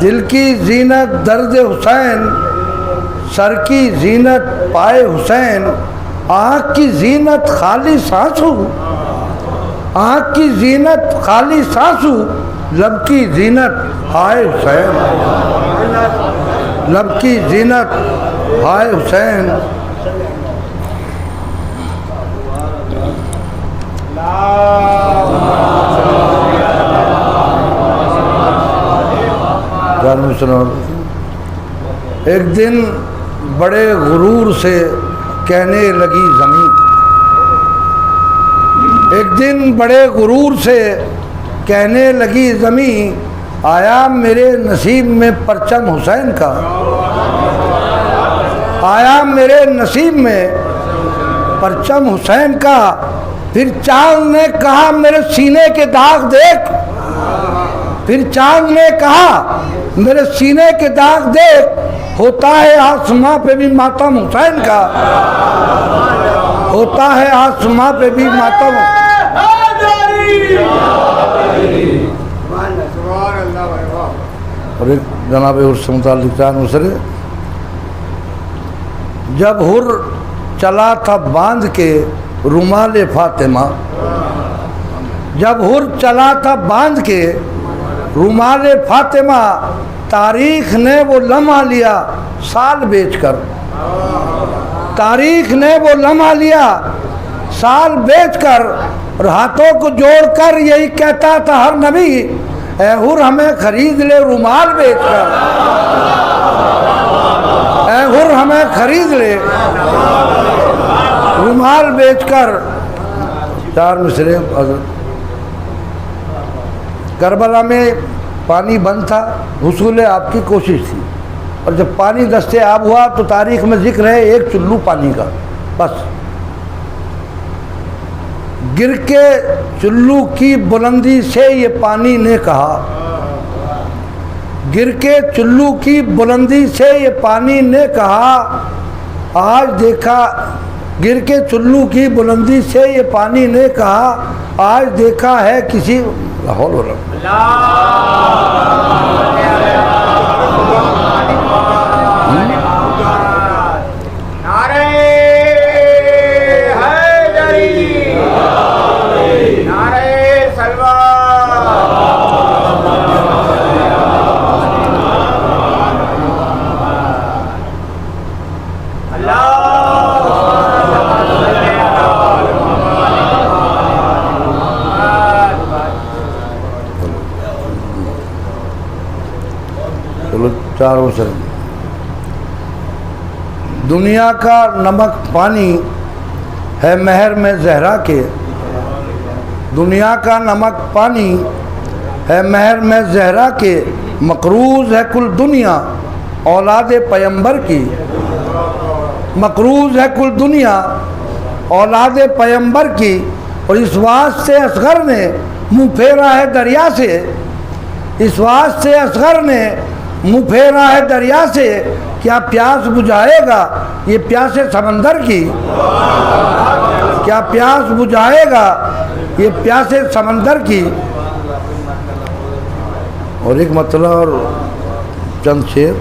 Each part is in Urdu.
دل کی زینت درد حسین، سر کی زینت پائے حسین، آنکھ کی زینت خالص آنسو، آنکھ کی زینت خالص آنسو، لب کی زینت ہائے حسین، لب کی زینت ہائے حسین۔ ایک دن بڑے غرور سے کہنے لگی زمین، ایک دن بڑے غرور سے کہنے لگی زمین، آیا میرے نصیب میں پرچم حسین کا، آیا میرے نصیب میں پرچم حسین کا۔ پھر چاند نے کہا میرے سینے کے داغ دیکھ، پھر چاند نے کہا میرے سینے کے داغ دیکھ، ہوتا ہے آسماں پہ بھی ماتم حسین کا، ہوتا ہے آسماں پہ بھی ماتم۔ اور ایک جناب حر سے متعلق چاند اسرے، جب حر چلا تھا باندھ کے رومال فاطمہ، جب حر چلا تھا باندھ کے رومال فاطمہ، تاریخ نے وہ لمحہ لیا سال بیچ کر، تاریخ نے وہ لمحہ لیا سال بیچ کر، اور ہاتھوں کو جوڑ کر یہی کہتا تھا ہر نبی، اے حر ہمیں خرید لے رومال بیچ کر، اے حر ہمیں خرید لے رومال بیچ کر۔ چار مصرے کربلا میں پانی بند تھا، حصول آپ کی کوشش تھی، اور جب پانی دستیاب ہوا تو تاریخ میں ذکر ہے ایک چلو پانی کا، بس گر کے چلو کی بلندی سے یہ پانی نے کہا، گر کے چلو کی بلندی سے یہ پانی نے کہا، آج دیکھا، گر کے چلو کی بلندی سے یہ پانی نے کہا، آج دیکھا ہے کسی لاہور والا چاروں سے۔ دنیا کا نمک پانی ہے مہر میں زہرا کے، دنیا کا نمک پانی ہے مہر میں زہرا کے، مقروض ہے کل دنیا اولاد پیمبر کی، مقروض ہے کل دنیا اولاد پیمبر کی، اور اس واسطے اصغر نے منہ پھیرا ہے دریا سے، اس واسطے اصغر نے منہ پھیرا ہے دریا سے، کیا پیاس بجھائے گا یہ پیاس سمندر کی، کیا پیاس بجھائے گا یہ پیاس سمندر کی۔ اور ایک مطلب اور چند شعر،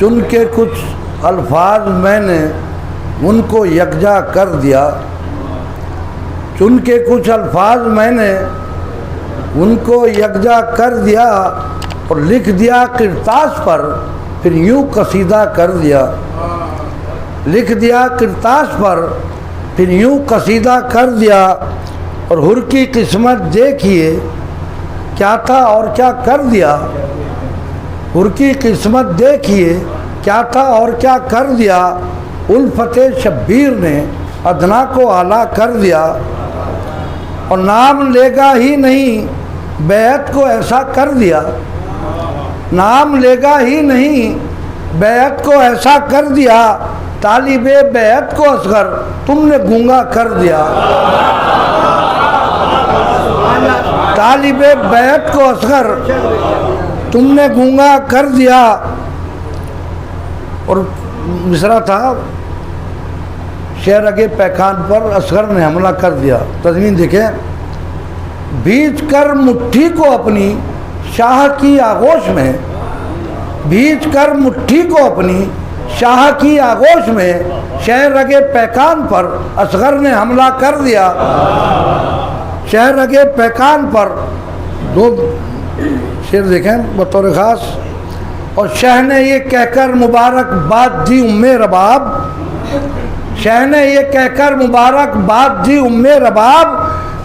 چن کے کچھ الفاظ میں نے ان کو یکجا کر دیا، چن کے کچھ الفاظ میں نے ان کو یکجا کر دیا، اور لکھ دیا کرتاس پر پھر یوں قصیدہ کر دیا، لکھ دیا کرتاس پر پھر یوں قصیدہ کر دیا، اور حر کی قسمت دیکھیے کیا تھا اور کیا کر دیا، حر کی قسمت دیکھیے کیا تھا اور کیا کر دیا، الفت شبیر نے ادنا کو اعلیٰ کر دیا، اور نام لے گا ہی نہیں بیعت کو ایسا کر دیا، نام لے گا ہی نہیں بیعت کو ایسا کر دیا، طالب بیعت کو اصغر تم نے گونگا کر دیا، طالب بیعت کو اصغر تم نے گونگا کر دیا۔ اور مصرع تھا، شہرگ پیکان پر اصغر نے حملہ کر دیا۔ تضمین دیکھیں، بھیج کر مٹھی کو اپنی شاہ کی آغوش میں، بھیج کر مٹھی کو اپنی شاہ کی آغوش میں، شہرگ پیکان پر اصغر نے حملہ کر دیا۔ شہرگ پیکان پر دو شعر دیکھیں بطور خاص، اور شہ نے یہ کہہ کر مبارک باد دی ام رباب، شہ نے یہ کہہ کر مبارک باد دی ام رباب،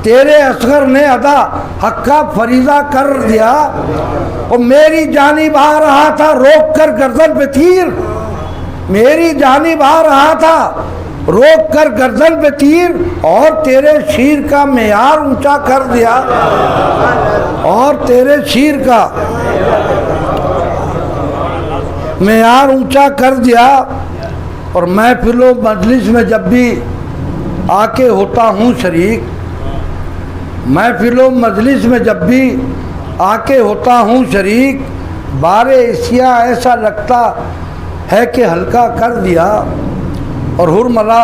تیرے اصغر نے ادا حق کا فریضہ کر دیا۔ اور میری جانب آ رہا تھا روک کر گردن پہ تیر، میری جانب آ رہا تھا روک کر گردن پہ تیر، اور تیرے شیر کا معیار اونچا کر دیا، اور تیرے شیر کا معیار اونچا کر دیا۔ اور محفل و مجلس میں جب بھی آ کے ہوتا ہوں شریک، محفل و مجلس میں جب بھی آ کے ہوتا ہوں شریک، بارے اسیا ایسا لگتا ہے کہ ہلکا کر دیا۔ اور حرملا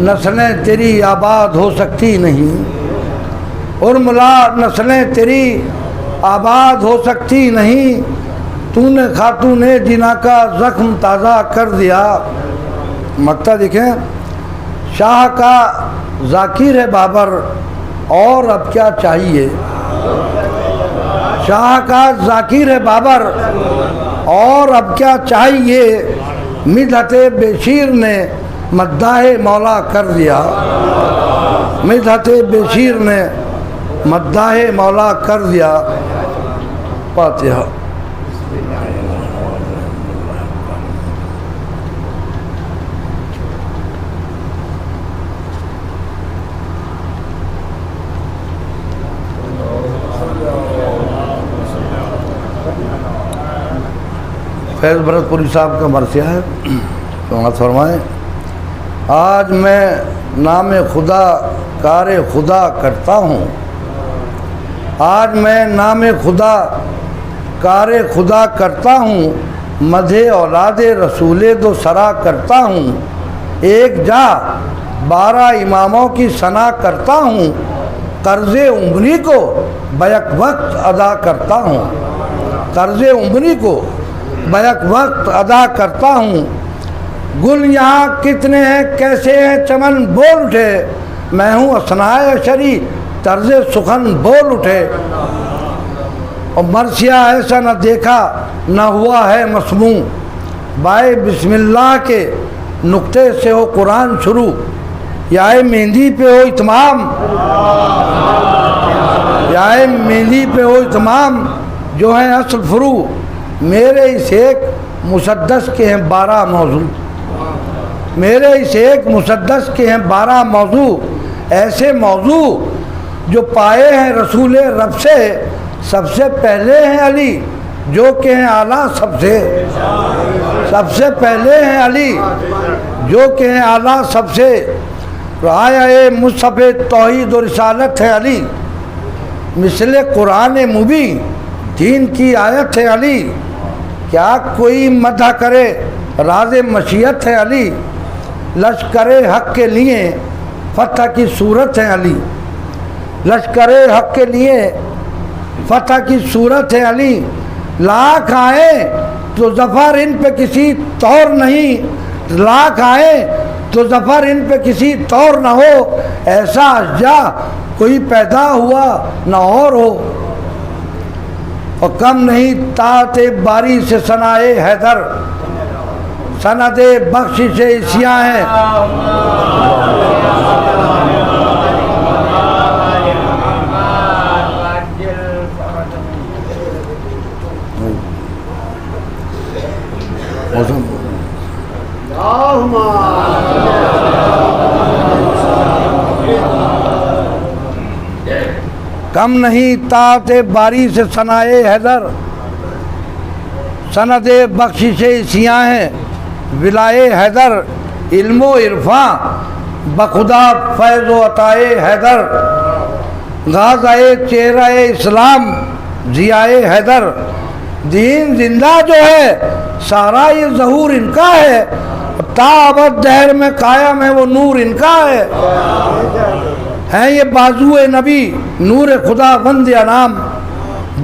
نسلیں تیری آباد ہو سکتی نہیں، حرملا نسلیں تیری آباد ہو سکتی نہیں، تو نے خاتون جنا کا زخم تازہ کر دیا۔ مقطع دیکھیں، شاہ کا ذاکر ہے بابر اور اب کیا چاہیے، شاہ کا ذاکر ہے بابر اور اب کیا چاہیے، مدحت بشیر نے مداح مولا کر دیا، مدحت بشیر نے مداح مولا کر دیا۔ فاتحہ۔ فیض بھرت پوری صاحب کا مرثیہ ہے، سماعت فرمائیں۔ آج میں نام خدا کار خدا کرتا ہوں، آج میں نام خدا کار خدا کرتا ہوں، مدح اولاد رسول دو سرا کرتا ہوں، ایک جا 12 اماموں کی ثنا کرتا ہوں، قرض عمری کو بیک وقت ادا کرتا ہوں، قرض عمری کو بیک وقت ادا کرتا ہوں۔ گل یہاں کتنے ہیں کیسے ہیں چمن بول اٹھے، میں ہوں اثنائے عشری طرز سخن بول اٹھے۔ اور مرثیہ ایسا نہ دیکھا نہ ہوا ہے مسموع، بائے بسم اللہ کے نقطے سے ہو قرآن شروع، یا مہندی پہ ہو اتمام، یا مہندی پہ ہو اتمام، جو ہیں اصل فروع، میرے اس ایک مسدس کے ہیں 12 موضوع، میرے اس ایک مسدس کے ہیں 12 موضوع، ایسے موضوع جو پائے ہیں رسول رب سے، سب سے پہلے ہیں علی جو کہ ہیں اعلیٰ سب سے، سب سے پہلے ہیں علی جو کہ ہیں اعلیٰ سب سے، رعایہ مصحف توحید و رسالت ہے علی، مثل قرآن مبین دین کی آیت ہے علی، کیا کوئی مدح کرے راز مشیت ہے علی، لشکر حق کے لیے فتح کی صورت ہے علی، لشکر حق کے لیے فتح کی صورت ہے علی، لاکھ آئیں تو ظفر ان پہ کسی طور نہیں، لاکھ آئیں تو ظفر ان پہ کسی طور نہ ہو، ایسا اشجاع کوئی پیدا ہوا نہ اور ہو، اور کم نہیں طاعت باری سے ثنائے حیدر، سند بخشش عصیاں ہیں، کم نہیں طاعت باری سے ثنائے حیدر، سند بخشش عصیاں ہیں، ولائے حیدر علم و عرفاں بخدا فیض و عطائے حیدر، غازۂ چہرہ اسلام ضیائے حیدر، دین زندہ جو ہے سارا یہ ظہور ان کا ہے، تابت دہر میں قائم ہے وہ نور ان کا ہے یہ بازو نبی نور خدا بند انام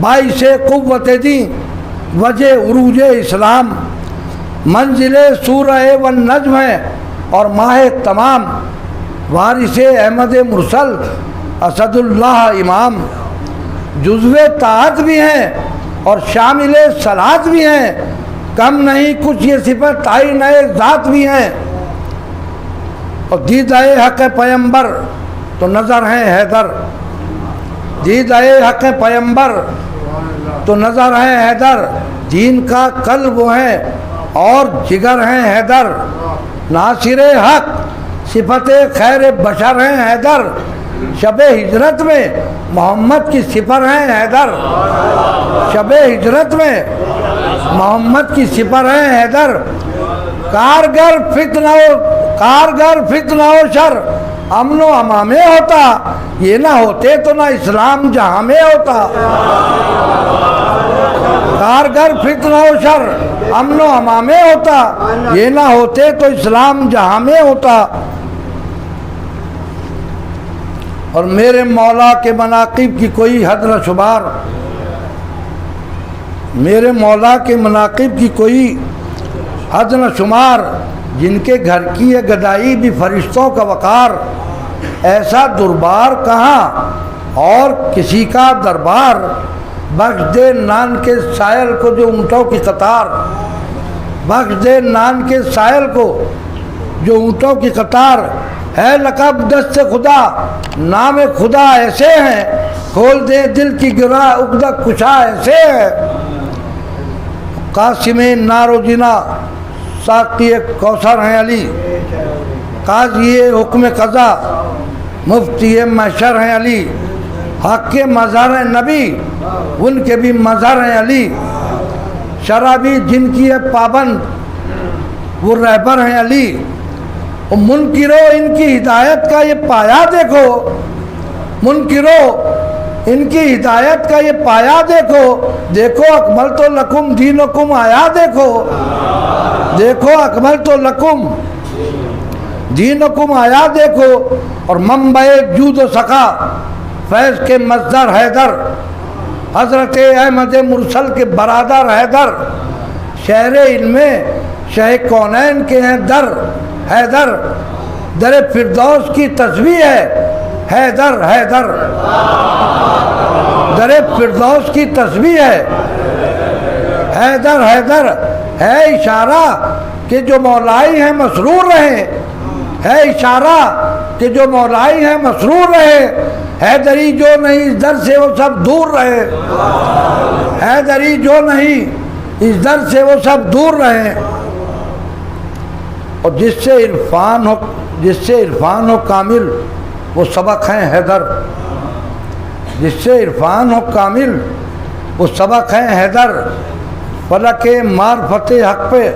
باعث قوت دین وجہ عروج اسلام منزل سورہ والنجم ہے اور ماہ تمام وارث احمد مرسل اسد اللہ امام جزو طاعت بھی ہیں اور شامل صلات بھی ہیں کم نہیں کچھ یہ صفت آئی نئے ذات بھی ہیں اور دیدہ حق پیمبر تو نظر ہیں حیدر دیدہ حق پیمبر تو نظر ہیں حیدر دین کا قلب وہ ہیں اور جگر ہیں حیدر ناصر حق صفت خیر بشر ہیں حیدر شب ہجرت میں محمد کی سپر ہیں حیدر شب ہجرت میں محمد کی سپر ہیں حیدر کارگر فتنہ و شر امن و امان میں ہوتا یہ نہ ہوتے تو نہ اسلام جہاں میں ہوتا کارگر فتنہ و شر امن و امان میں ہوتا یہ نہ ہوتے تو اسلام جہاں میں ہوتا اور میرے مولا کے مناقب کی کوئی حد نہ شمار میرے مولا کے مناقب کی کوئی حد نہ شمار جن کے گھر کی ہے گدائی بھی فرشتوں کا وقار ایسا دربار کہاں اور کسی کا دربار بخش دے نان کے سائل کو جو اونٹوں کی قطار بخش دے نان کے سائل کو جو اونٹوں کی قطار ہے لقب دست خدا نام خدا ایسے ہیں کھول دے دل کی گرا عقدہ کشا ایسے ہے قاسم نارو جنا ساقی کوثر ہیں علی قاضی حکم قضا مفتی محشر ہیں علی حق کے مظہر ہیں نبی ان کے بھی مظہر ہیں علی شرابی جن کی ہے پابند وہ رہبر ہیں علی منکرو ان کی ہدایت کا یہ پایا دیکھو منکرو ان کی ہدایت کا یہ پایا دیکھو دیکھو اکمل تو لکم دینکم آیا دیکھو دیکھو اکمل تو لکم دینکم آیا دیکھو اور منبع جود و سخا فیض کے مصدر حیدر حضرت احمد مرسل کے برادر حیدر شہر علم شہ کونین کے ہیں در حیدر در فردوس کی تسبیح ہے حیدر حیدر در فردوس کی تسبیح ہے حیدر حیدر ہے اشارہ کہ جو مولائی ہیں مسرور رہے ہے اشارہ کہ جو مولائی ہیں مسرور رہے حیدری جو نہیں اس در سے وہ سب دور رہے حیدری جو نہیں اس در سے وہ سب دور رہے اور جس سے عرفان ہو کامل وہ سبق ہیں حیدر جس سے عرفان ہو کامل وہ سبق ہیں حیدر فلک معرفت حق پہ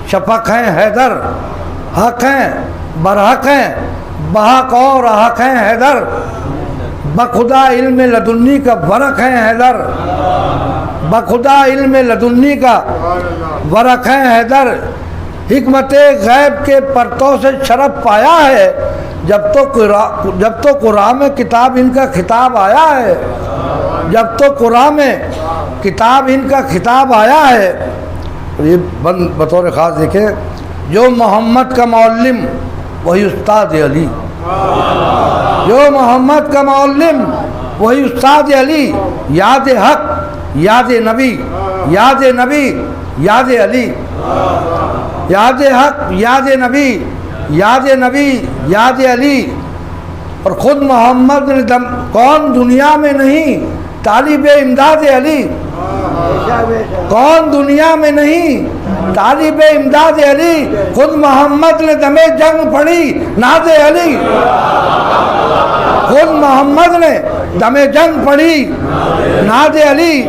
شفق ہیں حیدر حق ہیں برحق ہیں بحق اور حق ہیں حیدر بخدا علم لدنی کا ورق ہیں حیدر بخدا علم لدنی کا ورق ہیں حیدر حکمت غیب کے پرتوں سے شرف پایا ہے جب تو قرآن میں کتاب ان کا خطاب آیا ہے جب تو قرآن میں کتاب ان کا خطاب آیا ہے یہ بطور خاص دیکھیں جو محمد کا معلم وہی استاد علی جو محمد کا معلم وہی استاد علی یاد حق یاد نبی یاد نبی یاد علی یاد حق یاد نبی یاد نبی یاد علی اور خود محمد نے کون دنیا میں نہیں طالب امداد علی کون دنیا میں نہیں طالب امداد علی خود محمد نے دم جنگ پڑھی ناد علی خود محمد نے دم جنگ پڑھی ناد علی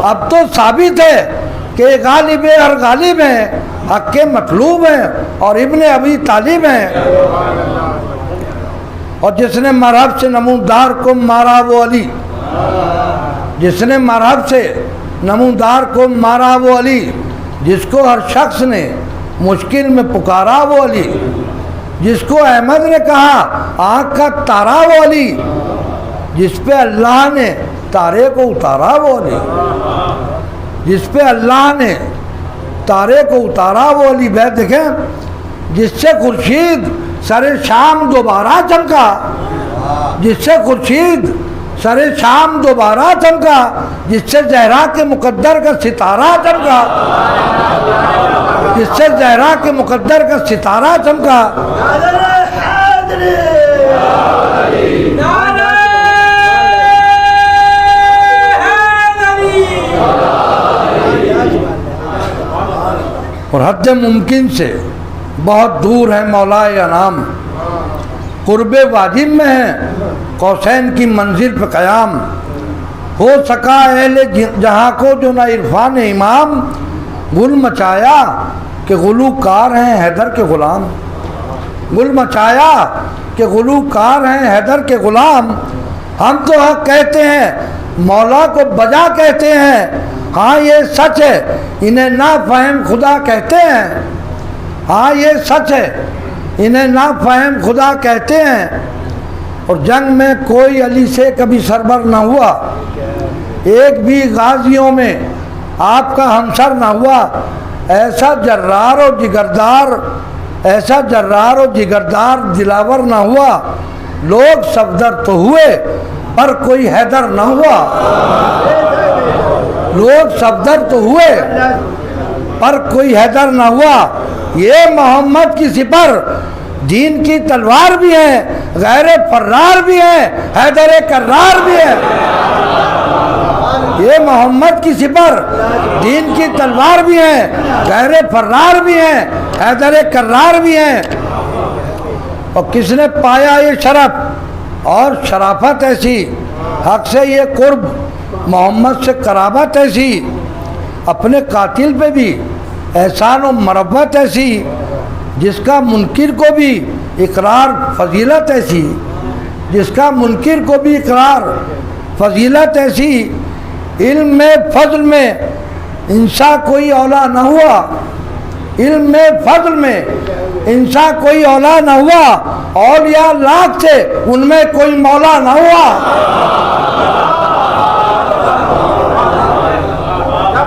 اب تو ثابت ہے کہ غالب ہر غالب ہیں حق کے مطلوب ہیں اور ابن ابی طالب ہیں اور جس نے مرحب سے نمودار کو مارا وہ علی جس نے مرحب سے نمودار کو مارا وہ علی جس کو ہر شخص نے مشکل میں پکارا وہ علی، جس کو احمد نے کہا آنکھ کا تارا وہ علی، جس پہ اللہ نے تارے کو اتارا وہ علی، جس پہ اللہ نے تارے کو اتارا وہ علی۔ بیت دیکھیں، جس سے خورشید سر شام دوبارہ چمکا، جس سے خورشید سر شام دوبارہ چمکا، جس سے زہرا کے مقدر کا ستارہ چمکا، جس سے زہرا کے مقدر کا ستارہ چمکا۔ اور حد ممکن سے بہت دور ہے مولا انعام، قرب واجب میں ہے قوسین کی منزل پہ قیام۔ ہو سکا اہل جہاں کو جو نہ عرفان امام، گل مچایا کہ گلوکار ہیں حیدر کے غلام، گل مچایا کہ گلوکار ہیں حیدر کے غلام۔ ہم تو حق کہتے ہیں مولا کو بجا کہتے ہیں، ہاں یہ سچ ہے انہیں نا فہم خدا کہتے ہیں، ہاں یہ سچ ہے انہیں نا فہم خدا کہتے ہیں۔ اور جنگ میں کوئی علی سے کبھی سربر نہ ہوا، ایک بھی غازیوں میں آپ کا ہمسر نہ ہوا، ایسا جرار و جگردار، ایسا جرار و جگردار دلاور نہ ہوا۔ لوگ صفدر تو ہوئے پر کوئی حیدر نہ ہوا، لوگ صفدر تو ہوئے پر کوئی حیدر نہ ہوا۔ یہ محمد کی سپر دین کی تلوار بھی ہے، غیر فرار بھی ہے، حیدر کرار بھی ہے۔ یہ محمد کی سپر دین کی تلوار بھی ہے، غیر فرار بھی ہے، حیدر کرار بھی ہے۔ اور کس نے پایا یہ شرف اور شرافت ایسی، حق سے یہ قرب محمد سے قرابت ایسی، اپنے قاتل پہ بھی احسان و مربت ایسی، جس کا منکر کو بھی اقرار فضیلت ایسی، جس کا منکر کو بھی اقرار فضیلت ایسی۔ علم میں فضل میں انسا کوئی اولا نہ ہوا، علم میں فضل میں انسا کوئی اولا نہ ہوا، اولیاء لاکھ تھے ان میں کوئی مولا نہ ہوا۔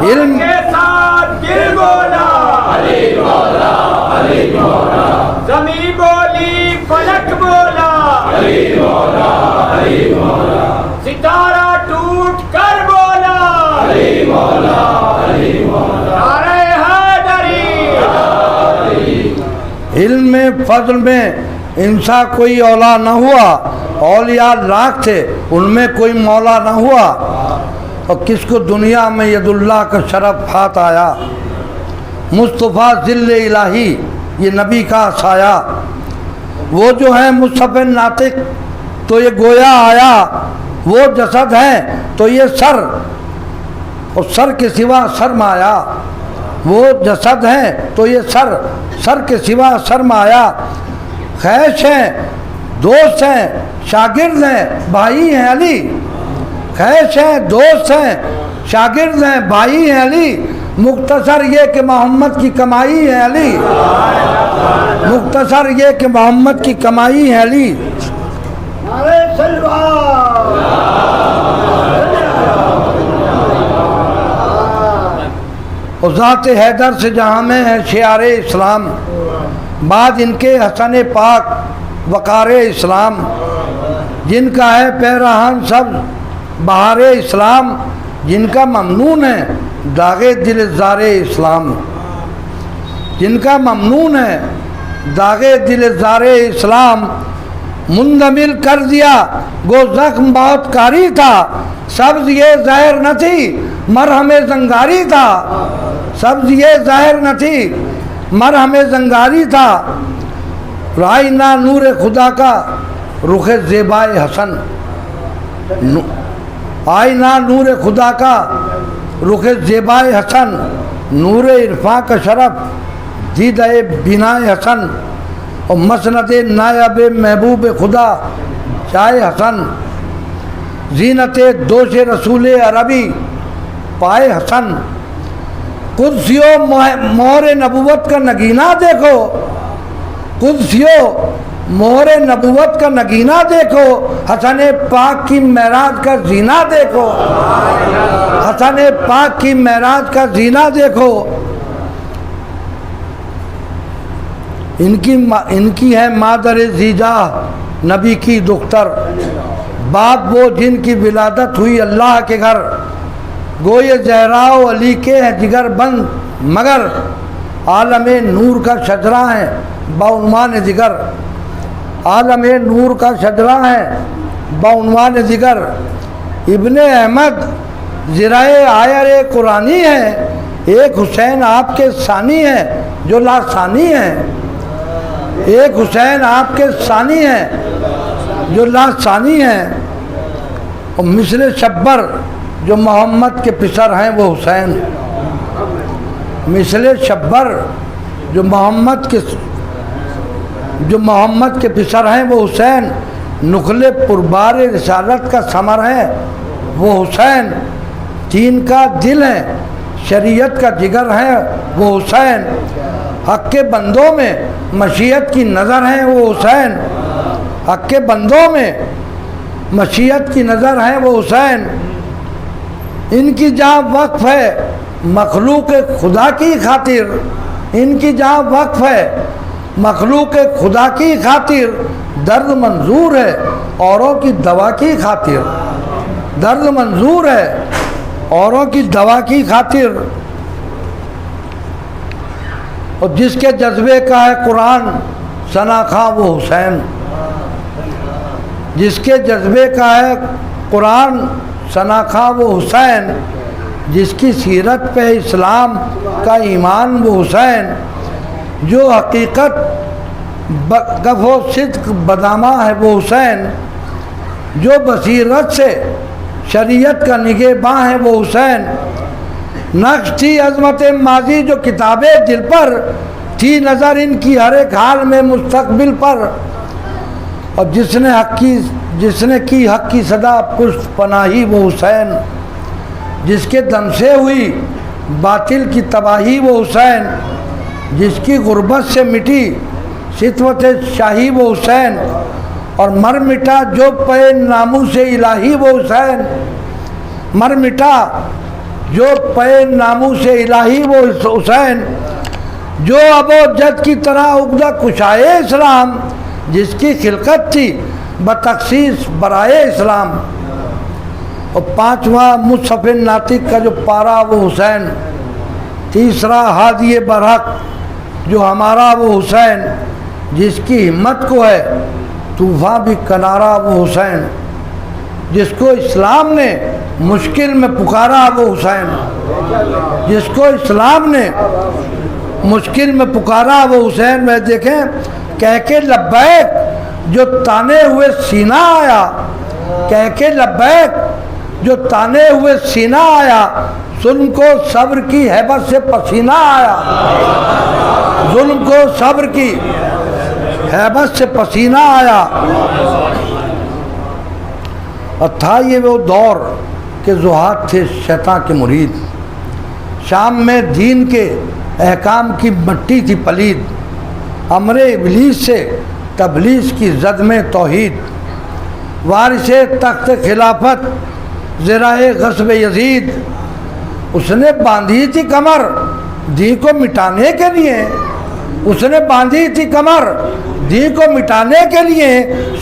علم کے ساتھ دل بولا علی مولا، علی مولا، زمین بولی فلک بولا علی مولا، علی مولا، ستارہ ٹوٹ کر بولا علی مولا، علی مولا، نعرہ حیدری۔ علم میں فضل میں انسا کوئی اولا نہ ہوا، اولیاء لاکھ تھے ان میں کوئی مولا نہ ہوا۔ اور کس کو دنیا میں ید اللہ کا شرف ہاتھ آیا، مصطفیٰ ذل الہی یہ نبی کا سایہ، وہ جو ہے مصحف ناطق تو یہ گویا آیا، وہ جسد ہے تو یہ سر اور سر کے سوا سرمایا، وہ جسد ہے تو یہ سر، سر کے سوا سرمایا۔ خیش ہیں دوست ہیں شاگرد ہیں بھائی ہیں علی، خیش ہیں دوست ہیں شاگرد ہیں بھائی ہیں علی، مختصر یہ کہ محمد کی کمائی ہے علی، مختصر یہ کہ محمد کی کمائی ہے علی۔ اور ذات حیدر سے جہاں میں ہے شعار اسلام، بعد ان کے حسن پاک وقار اسلام، جن کا ہے پیراہن سب بہار اسلام، جن کا ممنون ہے داغ دل زار اسلام، جن کا ممنون ہے داغ دل زار اسلام، مندمل کر دیا گو زخم بہت کاری تھا، سبز یہ زہر نہ تھی مرہم زنگاری تھا، سبز یہ زہر نہ تھی مرہم زنگاری تھا، رائنا نور خدا کا رخ زیبائے حسن، آئینہ نور خدا کا رخ زیبائے حسن، نور عرفاں کا شرف دیدہ بنائے حسن، اور مسند نائب محبوب خدا جائے حسن، زینت دوش رسول عربی پائے حسن، قدسیوں مہر نبوت کا نگینہ دیکھو، قدسیوں مہر نبوت کا نگینہ دیکھو، حسن پاک کی معراج کا زینہ دیکھو، حسن پاک کی معراج کا زینہ دیکھو۔ ان کی ہے مادر زیجا نبی کی دختر، باپ وہ جن کی ولادت ہوئی اللہ کے گھر، گوئے زہرا و علی کے ہیں جگر بند مگر، عالم نور کا شجرہ ہے بعنوان جگر، عالم نور کا شجرہ ہے بعنوان جگر۔ ابن احمد ذرائع آیر قرآنی ہے، ایک حسین آپ کے ثانی ہیں جو لاثانی ہیں، ایک حسین آپ کے ثانی ہیں جو لاثانی ہیں۔ اور مثل شبر جو محمد کے پسر ہیں وہ حسین، مثل شبر جو محمد کے پسر ہیں وہ حسین، نخل پربار رسالت کا ثمر ہے وہ حسین، دین کا دل ہے شریعت کا جگر ہے وہ حسین، حق کے بندوں میں مشیت کی نظر ہے وہ حسین، حق کے بندوں میں مشیت کی نظر ہے وہ حسین۔ ان کی جاں وقف ہے مخلوق خدا کی خاطر، ان کی جاں وقف ہے مخلوق خدا کی خاطر، درد منظور ہے اوروں کی دوا کی خاطر، درد منظور ہے اوروں کی دوا کی خاطر۔ اور جس کے جذبے کا ہے قرآن ثنا خواں وہ حسین، جس کے جذبے کا ہے قرآن ثنا خواں وہ حسین، جس کی سیرت پہ اسلام کا ایمان وہ حسین، جو حقیقت گف و صدق بدامہ ہے وہ حسین، جو بصیرت سے شریعت کا نگہباں ہے وہ حسین، نقش تھی عظمت ماضی جو کتاب دل پر، تھی نظر ان کی ہر ایک حال میں مستقبل پر، اور جس نے کی حق کی صدا پشت پناہی وہ حسین، جس کے دم سے ہوئی باطل کی تباہی وہ حسین، جس کی غربت سے مٹی ستوت شاہی وہ حسین، اور مر مٹا جو پے ناموس الہی وہ حسین، مر مٹا جو پے ناموس الہی وہ حسین، جو ابو جد کی طرح عقدہ کشائے اسلام، جس کی خلقت تھی بتخصیص برائے اسلام۔ اور پانچواں مصحف ناطق کا جو پارا وہ حسین، تیسرا ہادی برحق جو ہمارا وہ حسین، جس کی ہمت کو ہے طوفان بھی کنارہ وہ حسین، جس کو اسلام نے مشکل میں پکارا وہ حسین، جس کو اسلام نے مشکل میں پکارا وہ حسین۔ میں دیکھیں کہہ کے لبیک جو تانے ہوئے سینہ آیا، کہہ کے لبیک جو تانے ہوئے سینہ آیا، ظلم کو صبر کی ہیبت سے پسینہ آیا، ظلم کو صبر کی ہیبت سے پسینہ آیا۔ اور تھا یہ وہ دور کہ زہاد تھے شیطان کے مرید، شام میں دین کے احکام کی مٹی تھی پلید، امر ابلیس سے تبلیغ کی زد میں توحید، وارث تخت خلافت ذرائع غصب یزید، اس نے باندھی تھی کمر دین کو مٹانے کے لیے، اس نے باندھی تھی کمر دین کو مٹانے کے لیے،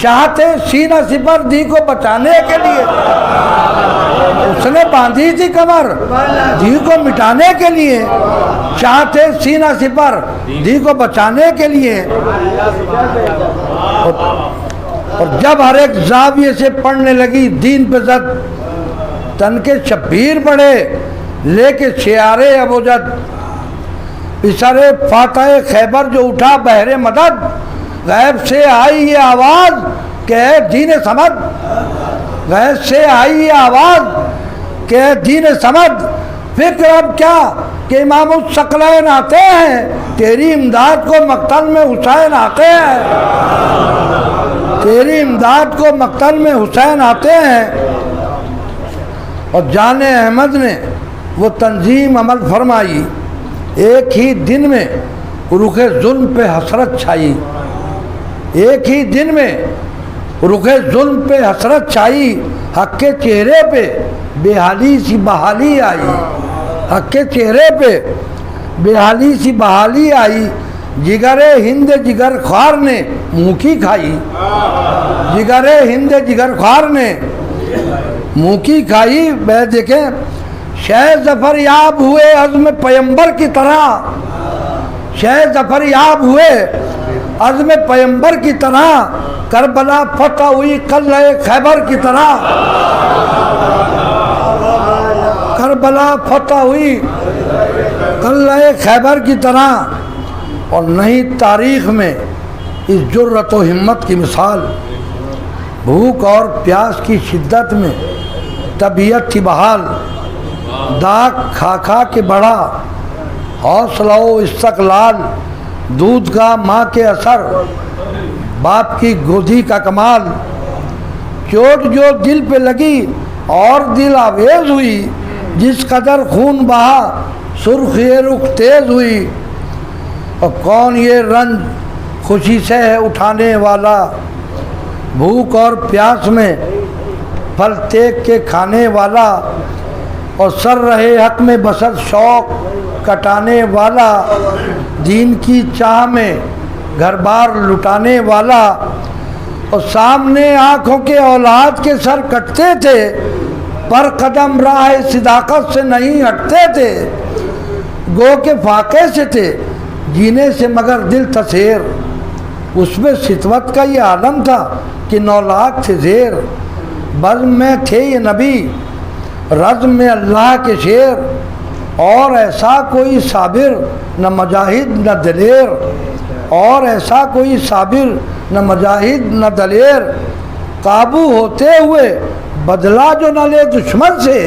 چاہتے سینہ سپر دین کو بچانے کے لیے، اس نے باندھی تھی کمر دین کو مٹانے کے لیے، چاہتے سینہ سپر دین کو بچانے کے لیے۔ اور جب ہر ایک زاویے سے پڑھنے لگی دین پہ زد، تن کے شبیر بڑھے لے کے شعارِ ابوجد، پسر فاتح خیبر جو اٹھا بحر مدد، غیب سے آئی یہ آواز کہ اے دین سمد، غیب سے آئی یہ آواز کہ اے دین سمد، فکر اب کیا کہ امام الثقلین آتے ہیں، تیری امداد کو مقتل میں حسین آتے ہیں، تیری امداد کو مقتل میں حسین آتے ہیں۔ اور جان احمد نے وہ تنظیم عمل فرمائی ایک ہی دن میں رخ ظلم پہ حسرت چھائی، ایک ہی دن میں رخ ظلم پہ حسرت چھائی، حق کے چہرے پہ بے حالی سی بحالی آئی، حق کے چہرے پہ بے حالی سی بحالی آئی، جگر ہند جگر خوار نے منہ کی کھائی، جگر ہند جگر خوار نے منہ کی کھائی۔ میں دیکھیں شہ ظفر یاب ہوئے عزم پیمبر کی طرح، شہ ظفر یاب ہوئے عزم پیمبر کی طرح، کربلا فتح ہوئی قلعہ خیبر کی طرح، کربلا فتح ہوئی قلعہ خیبر کی طرح۔ اور نہیں تاریخ میں اس جرأت و ہمت کی مثال، بھوک اور پیاس کی شدت میں طبیعت تھی بحال، داغ کھا کھا کے بڑھا حوصلہ و استقلال، دودھ کا ماں کے اثر باپ کی گودی کا کمال، چوٹ جو دل پہ لگی اور دل آویز ہوئی، جس قدر خون بہا سرخ یہ رخ تیز ہوئی، اور کون یہ رنج خوشی سے ہے اٹھانے والا، بھوک اور پیاس میں پھل تیگ کے کھانے والا، اور سر رہے حق میں بسر شوق کٹانے والا، دین کی چاہ میں گھر بار لٹانے والا، اور سامنے آنکھوں کے اولاد کے سر کٹتے تھے، پر قدم راہ صداقت سے نہیں ہٹتے تھے، گو کے فاقے سے تھے جینے سے مگر دل تھا سیر، اس میں ستوت کا یہ عالم تھا کہ 9 لاکھ تھے زیر، بزم میں تھے یہ نبی رزم میں اللہ کے شیر، اور ایسا کوئی صابر نہ مجاہد نہ دلیر، اور ایسا کوئی صابر نہ مجاہد نہ دلیر، قابو ہوتے ہوئے بدلہ جو نہ لے دشمن سے،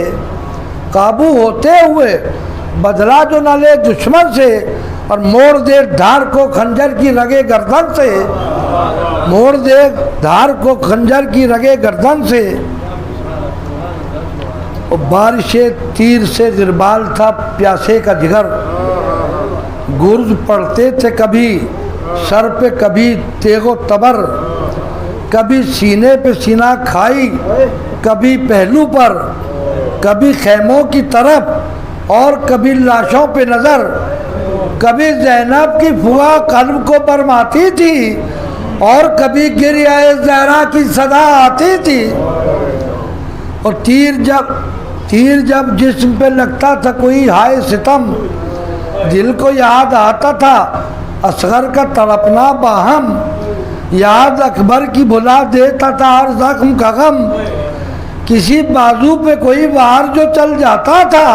قابو ہوتے ہوئے بدلہ جو نہ لے دشمن سے، اور موڑ دے دھار کو خنجر کی رگے گردن سے، موڑ دے دھار کو خنجر کی رگے گردن سے۔ بارش تیر سے دربال تھا پیاسے کا جگر، گرز پڑتے تھے کبھی سر پہ کبھی تیغ و تبر، کبھی سینے پہ سینہ کھائی کبھی پہلو پر، کبھی خیموں کی طرف اور کبھی لاشوں پہ نظر، کبھی زینب کی پھوا قلب کو برماتی تھی اور کبھی گریہ زہرا کی صدا آتی تھی، اور تیر جب جسم پہ لگتا تھا کوئی ہائے ستم، دل کو یاد آتا تھا اصغر کا تڑپنا باہم، یاد اکبر کی بھلا دیتا تھا ہر زخم کا غم، کسی بازو پہ کوئی وار جو چل جاتا تھا،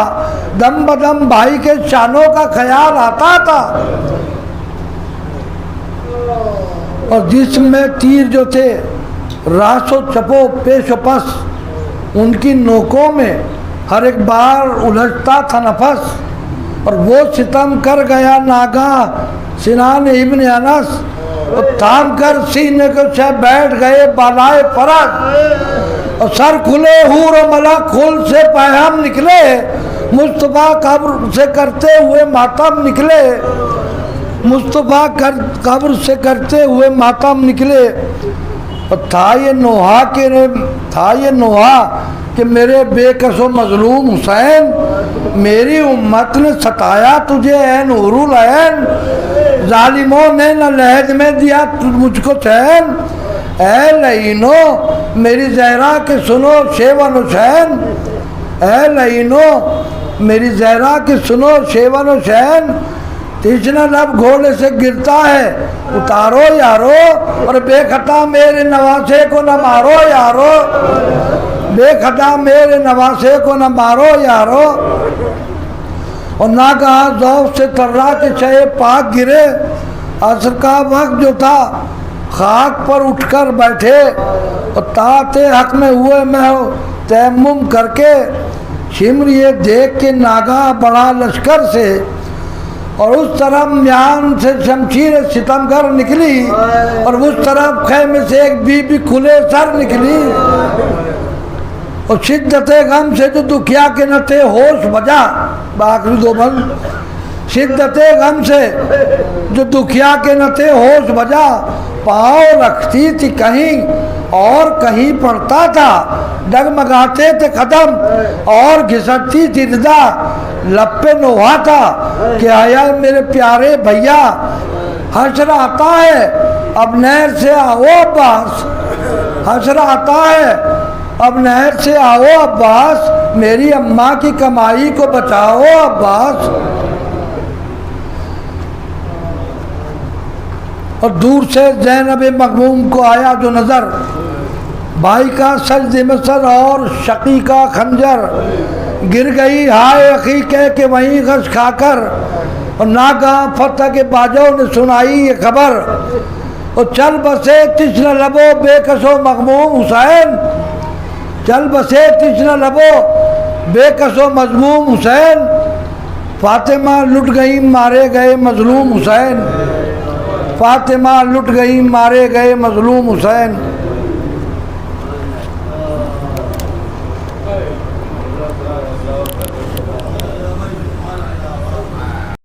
دم بدم بھائی کے شانوں کا خیال آتا تھا، اور جسم میں تیر جو تھے راس و چپو پیش و پس، ان کی نوکوں میں ہر ایک بار الجھتا تھا نفس، اور وہ ستم کر گیا ناگاہ سنان ابن انس، اور تھام کر سینے کو سے بیٹھ گئے بالائے فرس، اور سر کھلے حور و ملک خل سے پیغام نکلے، مصطفیٰ قبر سے کرتے ہوئے ماتم نکلے، مصطفیٰ قبر سے کرتے ہوئے ماتم نکلے، اور تھا یہ نوحہ کہ میرے بے کس و مظلوم حسین، میری امت نے ستایا تجھے اے نور العین، ظالموں نے نہ لہد میں دیا مجھ کو چین، اے لعینو میری زہرا کے سنو شیون حسین، اے لعینو میری زہرا کے سنو شیون حسین، تیسنا لب گھوڑے سے گرتا ہے اتارو یارو، اور بے خطا میرے نواسے کو نہ مارو یارو، بے خطا میرے نواسے کو نہ مارو یارو، اور نہ کہا ذوق سے ترا کے شہ پاک گرے، عصر کا وقت جو تھا خاک پر اٹھ کر بیٹھے، اور طاعت حق میں ہوئے میں ہو تیمم کر کے، شمر یہ دیکھ کے ناگاہ بڑا لشکر سے، اور اس طرف میان سے شمشیر ستمگر نکلی، اور اس طرف خیمے سے ایک بی بی کھلے سر نکلی، اور شدت غم سے جو دکھیا کے نہ تھے ہوش بجا، آخری 2 بند، شدت غم سے جو دکھیا کے نہ تھے ہوش بجا، پاؤں رکھتی تھی کہیں اور کہیں پڑتا تھا، ڈگمگاتے تھے قدم اور گھسٹتی تھی ردا، لب پہ نوحہ تھا کہ آیا میرے پیارے بھیا، حشر آتا ہے اب نہر سے آؤ عباس، حشر آتا ہے اب نہر سے آؤ عباس، میری اماں کی کمائی کو بچاؤ عباس۔ اور دور سے زینب مغموم کو آیا جو نظر، بھائی کا سجدے میں سر اور شقی کا خنجر، گر گئی ہائے اخی کہہ کے وہیں غش کھا کر، اور ناگہاں فتح کے باجوں نے سنائی یہ خبر، اور چل بسے تشنہ لبو بے کسو مغموم حسین، چل بسے تشنہ لبو بے کسو مضموم حسین، فاطمہ لٹ گئی مارے گئے مظلوم حسین، فاطمہ لٹ گئی مارے گئے مظلوم حسین۔